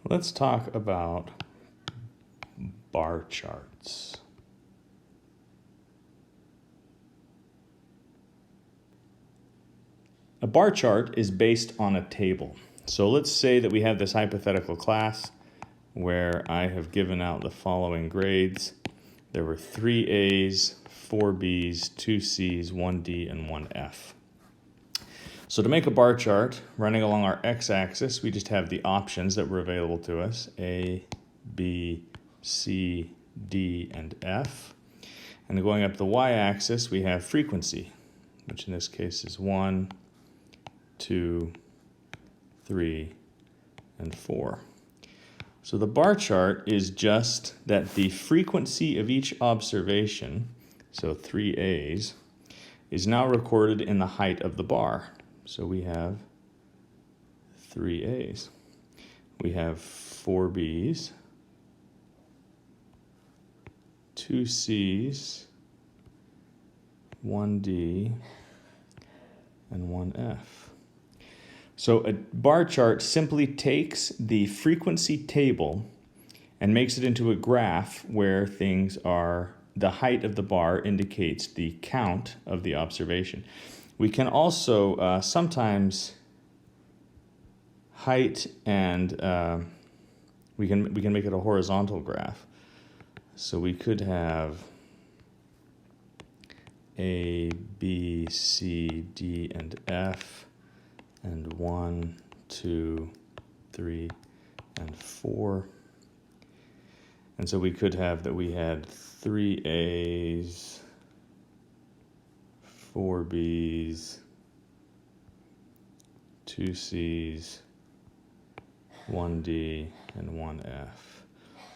Let's talk about bar charts. A bar chart is based on a table. So let's say that we have this hypothetical class where I have given out the following grades. There were 3 A's, 4 B's, 2 C's, 1 D, and 1 F. So to make a bar chart running along our x-axis, we just have the options that were available to us, A, B, C, D, and F. And going up the y-axis, we have frequency, which in this case is 1, 2, 3, and 4. So the bar chart is just that the frequency of each observation, so 3 A's, is now recorded in the height of the bar. So we have 3 A's. We have 4 B's, 2 C's, 1 D, and 1 F. So a bar chart simply takes the frequency table and makes it into a graph where things are, the height of the bar indicates the count of the observation. We can also sometimes height and we can make it a horizontal graph. So we could have A, B, C, D, and F, and 1, 2, 3, and 4. And so we could have that we had 3 A's, 4 B's, 2 C's, 1 D, and 1 F.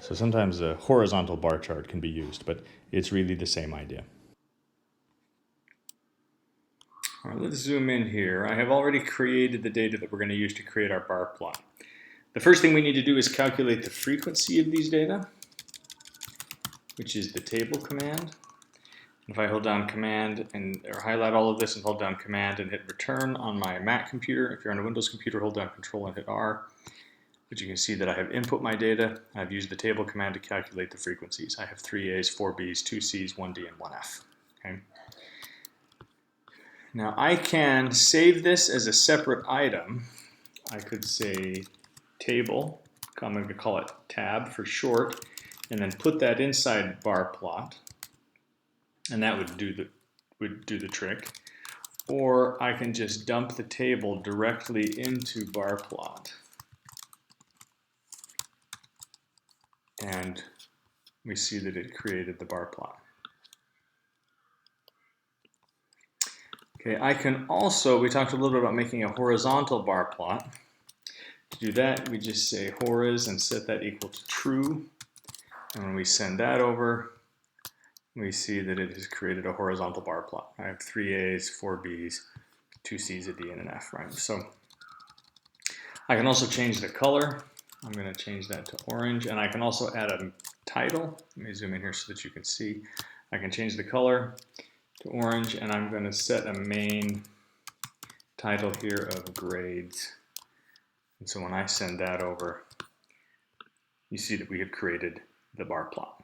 So sometimes a horizontal bar chart can be used, but it's really the same idea. All right, let's zoom in here. I have already created the data that we're going to use to create our bar plot. The first thing we need to do is calculate the frequency of these data, which is the table command. If I hold down command or highlight all of this and hold down command and hit return on my Mac computer, if you're on a Windows computer, hold down control and hit R. But you can see that I have input my data. I've used the table command to calculate the frequencies. I have 3 A's, 4 B's, 2 C's, 1 D, and 1 F. Okay. Now I can save this as a separate item. I could say table, I'm going to call it tab for short, and then put that inside bar plot. And that would do the trick. Or I can just dump the table directly into bar plot. And we see that it created the bar plot. Okay, I can also, we talked a little bit about making a horizontal bar plot. To do that, we just say horiz and set that equal to true. And when we send that over, we see that it has created a horizontal bar plot. I have 3 A's, 4 B's, 2 C's, a D, and an F, right? So I can also change the color. I'm going to change that to orange, and I can also add a title. Let me zoom in here so that you can see. I can change the color to orange, and I'm going to set a main title here of grades. And so when I send that over, you see that we have created the bar plot.